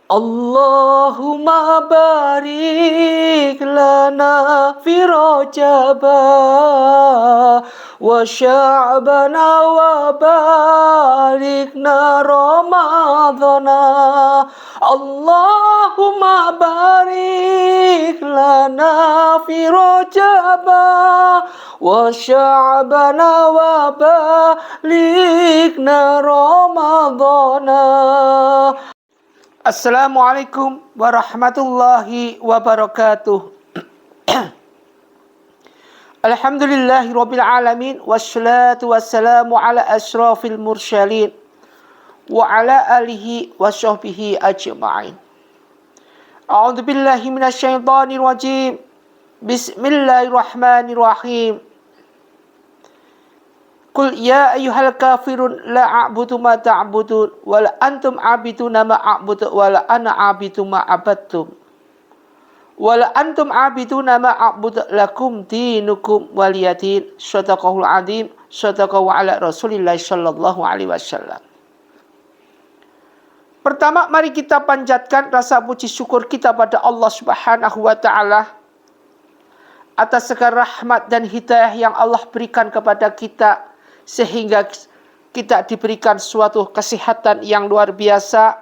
Allahumma barik lana fi Rajaba wa Sya'bana wa barikna Ramadana. Allahumma barik lana fi Rajaba wa Sya'bana wa barikna Ramadana. Assalamualaikum warahmatullahi wabarakatuh. Alhamdulillahi rabbil alamin, wassalatu wassalamu ala asyrafil mursalin wa ala alihi wa sahbihi ajma'in. A'udzu billahi minasyaitonir rajim. Bismillahirrahmanirrahim. Qul ya ayyuhal kafirun la a'budu ma ta'budun wa la antum 'abiduna ma a'budu wa la ana 'abidu ma 'abadtum wa la antum 'abiduna ma a'budu lakum dinukum waliyadin. Shadaqahul 'azim. Shadaqahu ala Rasulillah sallallahu alaihi wasallam. Pertama, mari kita panjatkan rasa puji syukur kita pada Allah Subhanahu wa taala atas segala rahmat dan hidayah yang Allah berikan kepada kita, sehingga kita diberikan suatu kesehatan yang luar biasa.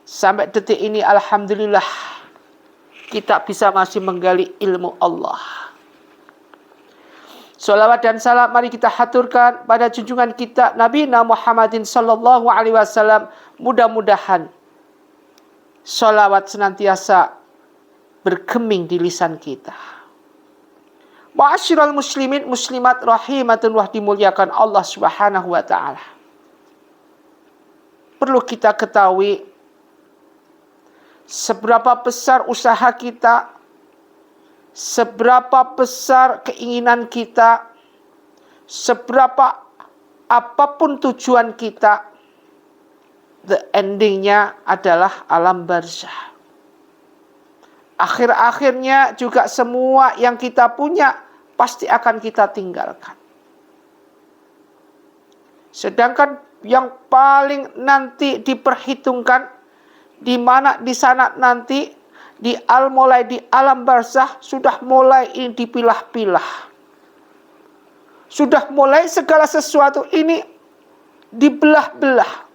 Sampai detik ini alhamdulillah kita bisa masih menggali ilmu Allah. Salawat dan salam mari kita haturkan pada junjungan kita Nabi Muhammadin sallallahu alaihi wasallam. Mudah-mudahan salawat senantiasa bergeming di lisan kita. Ma'asyiral muslimin muslimat rahimatullah, dimuliakan Allah Subhanahu wa taala. Perlu kita ketahui seberapa besar usaha kita, seberapa besar keinginan kita, seberapa apapun tujuan kita, the endingnya adalah alam barzah. Akhir-akhirnya juga semua yang kita punya pasti akan kita tinggalkan. Sedangkan yang paling nanti diperhitungkan, di mana di sana nanti mulai di alam barzah sudah mulai ini dipilah-pilah. Sudah mulai segala sesuatu ini dibelah-belah.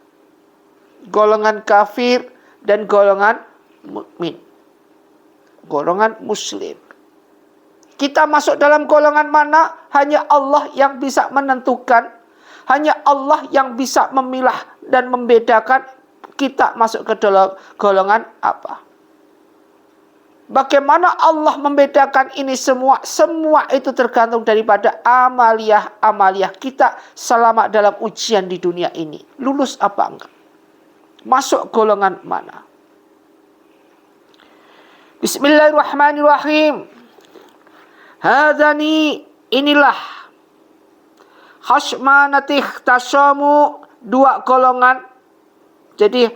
Golongan kafir dan golongan mukmin. Golongan muslim. Kita masuk dalam golongan mana? Hanya Allah yang bisa menentukan. Hanya Allah yang bisa memilah dan membedakan kita masuk ke dalam golongan apa. Bagaimana Allah membedakan ini semua? Semua itu tergantung daripada amaliyah kita selama dalam ujian di dunia ini. Lulus apa enggak? Masuk golongan mana? Bismillahirrahmanirrahim. Hadani, inilah khasmanatih tasamu, dua golongan. Jadi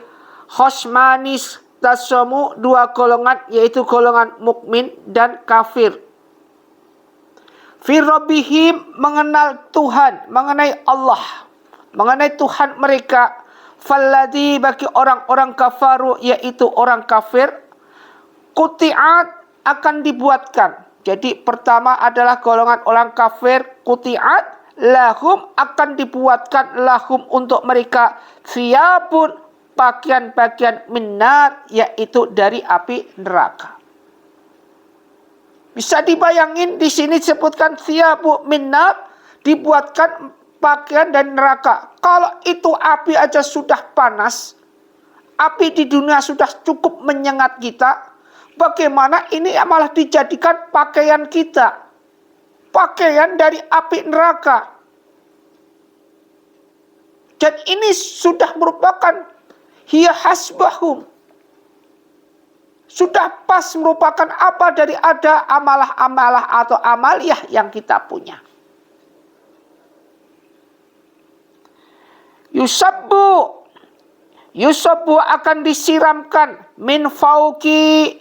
khasmanis tasamu, dua golongan, yaitu golongan mukmin dan kafir. Fi rabbihim, mengenal Tuhan, mengenai Allah, mengenai Tuhan mereka. Falladhi, bagi orang-orang kafaru, yaitu orang kafir, quti'at, akan dibuatkan. Jadi pertama adalah golongan orang kafir, quti'at lahum, akan dibuatkan lahum untuk mereka thiyabun, pakaian-pakaian minnar, yaitu dari api neraka. Bisa dibayangin di sini disebutkan thiyabu minnar, dibuatkan pakaian dari neraka. Kalau itu api aja sudah panas, api di dunia sudah cukup menyengat kita, bagaimana ini malah dijadikan pakaian kita? Pakaian dari api neraka. Dan ini sudah merupakan hiya hasbahum. Sudah pas merupakan apa dari ada amalah-amalah atau amaliyah yang kita punya. Yusabbu akan disiramkan min fauki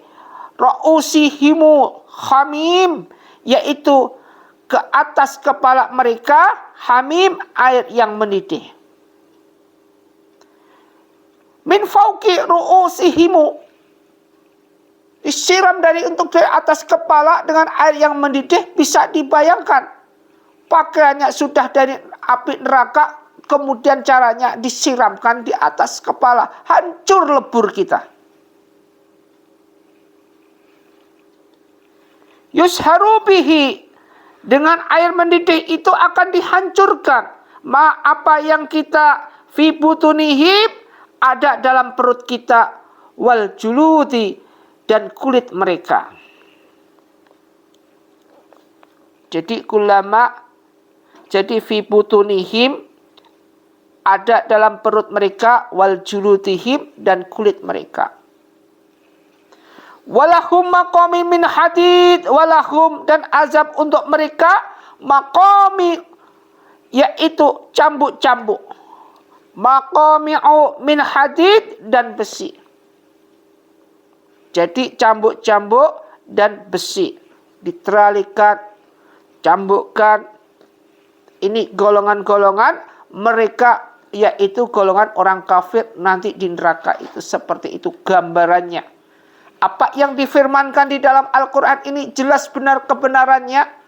ra'usihimu hamim, yaitu ke atas kepala mereka hamim, air yang mendidih. Min fauki ru'usihimu, Disiram untuk dari atas kepala dengan air yang mendidih, bisa dibayangkan. Pakaiannya sudah dari api neraka, kemudian caranya disiramkan di atas kepala. Hancur lebur kita. Yusharu bihi, dengan air mendidih itu akan dihancurkan apa yang kita fi butunihim, ada dalam perut kita, wal juludi, dan kulit mereka. Jadi jadi fi butunihim, ada dalam perut mereka, wal juludihim, dan kulit mereka. Walahum maqami min hadid, walahum, dan azab untuk mereka, maqami, yaitu cambuk-cambuk, maqami'u min hadid, dan besi. Jadi cambuk-cambuk dan besi diteralikan, cambukkan. Ini golongan-golongan mereka, yaitu golongan orang kafir nanti di neraka itu. Seperti itu gambarannya. Apa yang difirmankan di dalam Al-Quran ini jelas benar kebenarannya.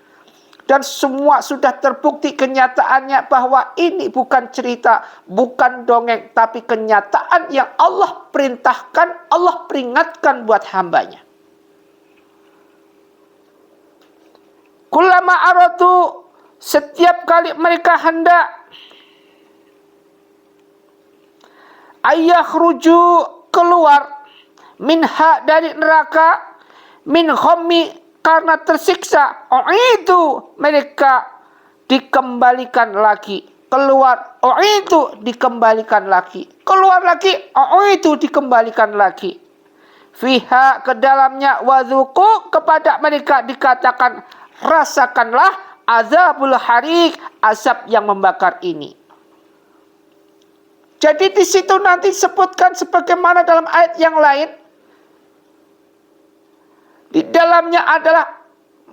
Dan semua sudah terbukti kenyataannya bahwa ini bukan cerita, bukan dongeng, tapi kenyataan yang Allah perintahkan, Allah peringatkan buat hambanya. Kullama aradu, setiap kali mereka hendak ayakhruju, keluar, minha, dari neraka, min khammi, karena tersiksa, itu mereka dikembalikan lagi, keluar, itu dikembalikan lagi, keluar lagi, itu dikembalikan lagi. Fiha, ke dalamnya, wadzuku, kepada mereka dikatakan, rasakanlah azabul harik, azab yang membakar ini. Jadi di situ nanti sebutkan sebagaimana dalam ayat yang lain. Di dalamnya adalah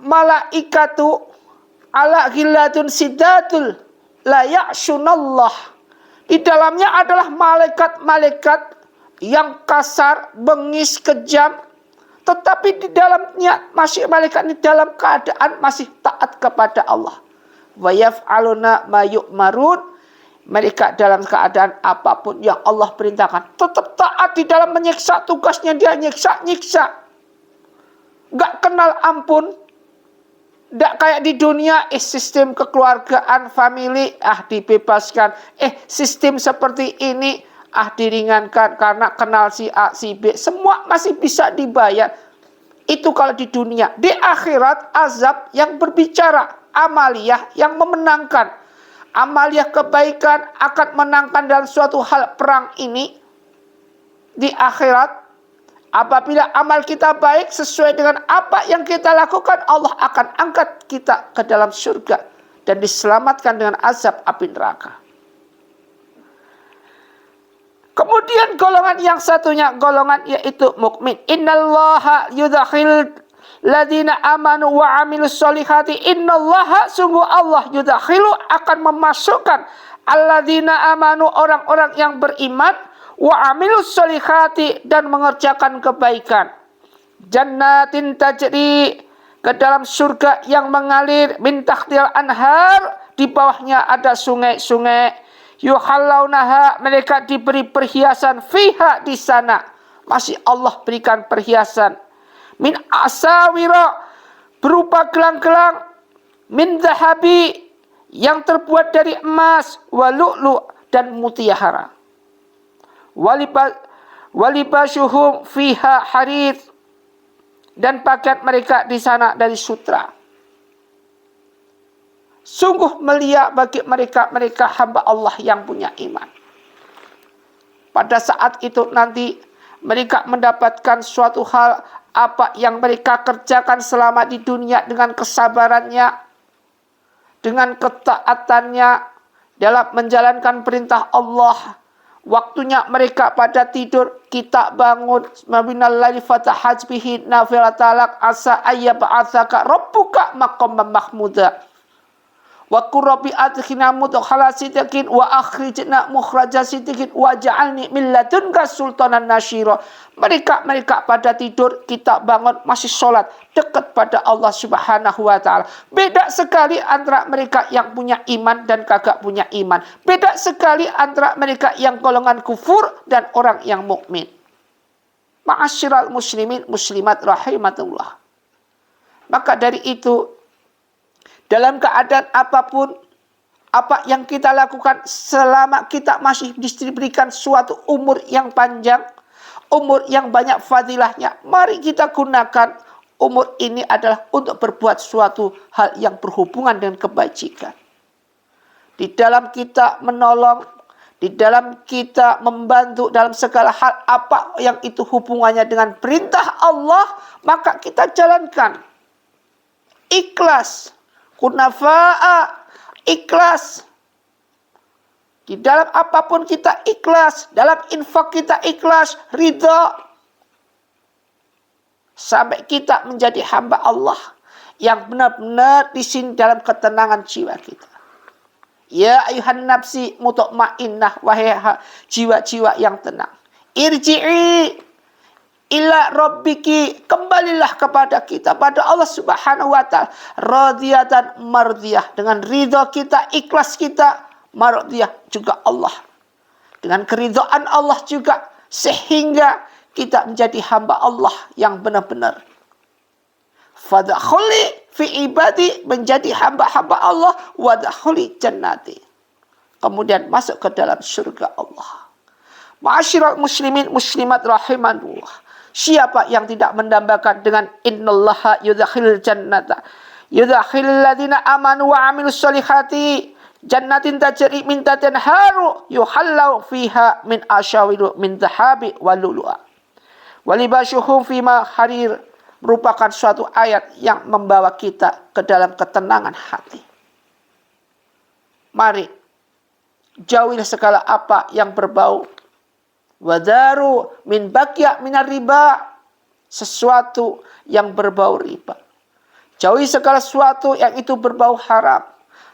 malaikatu ala ghillatun sidatul la ya'sunallah. Di dalamnya adalah malaikat-malaikat yang kasar, bengis, kejam. Tetapi di dalamnya masih malaikat ini dalam keadaan masih taat kepada Allah. Wa yaf'aluna ma yu'marun. Mereka dalam keadaan apapun yang Allah perintahkan, tetap taat di dalam menyiksa. Tugasnya dia nyiksa. Gak kenal ampun. Gak kayak di dunia, sistem kekeluargaan, family, dibebaskan. Sistem seperti ini, diringankan karena kenal si A, si B. Semua masih bisa dibayar. Itu kalau di dunia. Di akhirat, azab yang berbicara. Amaliyah yang memenangkan. Amaliyah kebaikan akan menangkan dalam suatu hal perang ini. Di akhirat, apabila amal kita baik sesuai dengan apa yang kita lakukan, Allah akan angkat kita ke dalam surga dan diselamatkan dengan azab api neraka. Kemudian golongan yang satunya, golongan yaitu mukmin. Innallaha yudkhil ladina amanu wa amilus solihati. Innallaha, sungguh Allah, yudkhilu, akan memasukkan alladina amanu, orang-orang yang beriman, wa amilus solihati, dan mengerjakan kebaikan, jannatin tajri, ke dalam surga yang mengalir, min tahtil anhar, di bawahnya ada sungai-sungai, yuhallaunaha, mereka diberi perhiasan, fiha, di sana masih Allah berikan perhiasan, min asawira, berupa gelang-gelang, min zahabi, yang terbuat dari emas, wa lu'lu, dan mutiara. Walibasuhum fiha harir, dan pakaian mereka di sana dari sutra. Sungguh mulia bagi mereka hamba Allah yang punya iman. Pada saat itu nanti mereka mendapatkan suatu hal, apa yang mereka kerjakan selama di dunia dengan kesabarannya, dengan ketaatannya dalam menjalankan perintah Allah. Waktunya mereka pada tidur, kita bangun, mabinallahi fatahaj bihi nafilatalak asa ayyab'atsaka rabbuka maqaman mahmuda. Wa qurrabi adkhina mudkhala sidqin wa akhrijna mukhraja sidqin wa ja'alni min ladunka sultanan nasyira. Mereka pada tidur, kita bangun masih sholat dekat pada Allah Subhanahu wa taala. Beda sekali antara mereka yang punya iman dan kagak punya iman. Beda sekali antara mereka yang golongan kufur dan orang yang mukmin. Ma'asyiral muslimin muslimat rahimatullah. Maka dari itu, dalam keadaan apapun, apa yang kita lakukan selama kita masih diberikan suatu umur yang panjang, umur yang banyak fadilahnya, mari kita gunakan umur ini adalah untuk berbuat suatu hal yang berhubungan dengan kebajikan. Di dalam kita menolong, di dalam kita membantu dalam segala hal apa yang itu hubungannya dengan perintah Allah, maka kita jalankan. Ikhlas. Kunafa'a, ikhlas. Di dalam apapun kita ikhlas, dalam infak kita ikhlas, ridha. Sampai kita menjadi hamba Allah yang benar-benar di sini dalam ketenangan jiwa kita. Ya ayuhan nafsi mutmainnah, wahai jiwa-jiwa yang tenang. Irji'i ila rabbiki, kembalilah kepada kita, pada Allah Subhanahu wa taala, radiyatan mardiyah, dengan ridha kita, ikhlas kita, mardiyah juga Allah, dengan keridhaan Allah juga, sehingga kita menjadi hamba Allah yang benar-benar. Fadkhuli fi ibadi, menjadi hamba-hamba Allah, wadkhuli jannati, kemudian masuk ke dalam surga Allah. Ma'asyiral muslimin muslimat rahimanullah. Siapa yang tidak mendambakan dengan innallaha yudkhilul jannata yudkhilul ladzina amanu wa amilus solihati jannatin tajri min tahtiha al-anharu yuhallau fiha min asyawiru min dhahabi wal lu'lu'a walibashuhum fima harir, merupakan suatu ayat yang membawa kita ke dalam ketenangan hati. Mari jauhilah segala apa yang berbau wadaru min baqiya minar riba, sesuatu yang berbau riba. Jauhi segala sesuatu yang itu berbau haram.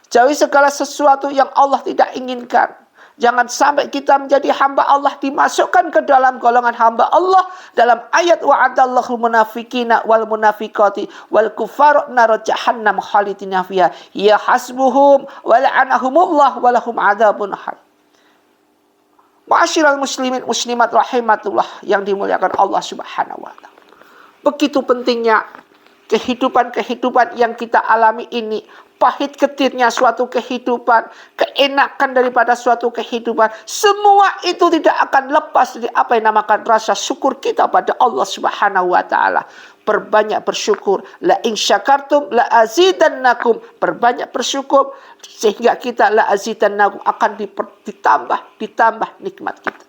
Jauhi segala sesuatu yang Allah tidak inginkan. Jangan sampai kita menjadi hamba Allah, dimasukkan ke dalam golongan hamba Allah dalam ayat wa'adallahu munafiqina wal munafiqati wal kuffar nar jahannam khalidina fiha ya hasbuhum wa la'anahumullah wa lahum adzabun harim. Ma'asyiral muslimin muslimat rahimatullah yang dimuliakan Allah Subhanahu wa taala. Begitu pentingnya kehidupan-kehidupan yang kita alami ini, pahit getirnya suatu kehidupan, keenakan daripada suatu kehidupan, semua itu tidak akan lepas dari apa yang dinamakan rasa syukur kita pada Allah Subhanahu wa taala. Perbanyak bersyukur, la in syakartum la azidannakum, perbanyak bersyukur sehingga kita la azidannakum akan ditambah nikmat kita.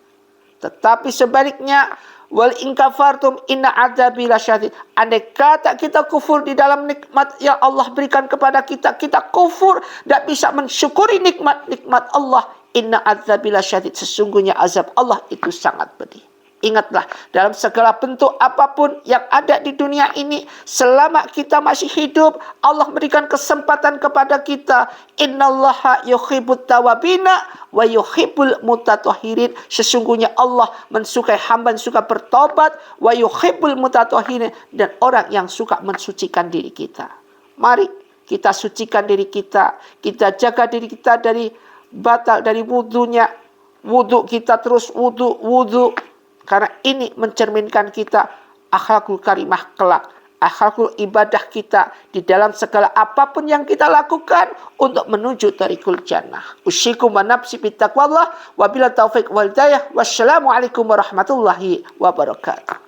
Tetapi sebaliknya, wal in kafartum inna adzabi lasyadid, andai kata kita kufur di dalam nikmat yang Allah berikan kepada kita, kita kufur, tidak bisa mensyukuri nikmat Allah, inna adzabi lasyadid, sesungguhnya azab Allah itu sangat pedih. Ingatlah, dalam segala bentuk apapun yang ada di dunia ini, selama kita masih hidup, Allah berikan kesempatan kepada kita. Innallaha yuhibbut tawabina wa yuhibbul mutatahhirin. Sesungguhnya Allah mensukai hamba yang suka bertobat, wa yuhibbul mutatahhirin, dan orang yang suka mensucikan diri kita. Mari kita sucikan diri kita, kita jaga diri kita dari batal, dari wudunya. Wudu kita terus wudu. Karena ini mencerminkan kita akhlakul karimah kelak, akhlakul ibadah kita di dalam segala apapun yang kita lakukan untuk menuju tariqul jannah. Usyikum wa nafsi bittaqwallah wa bila taufiq wal hidayah. Wassalamualaikum warahmatullahi wabarakatuh.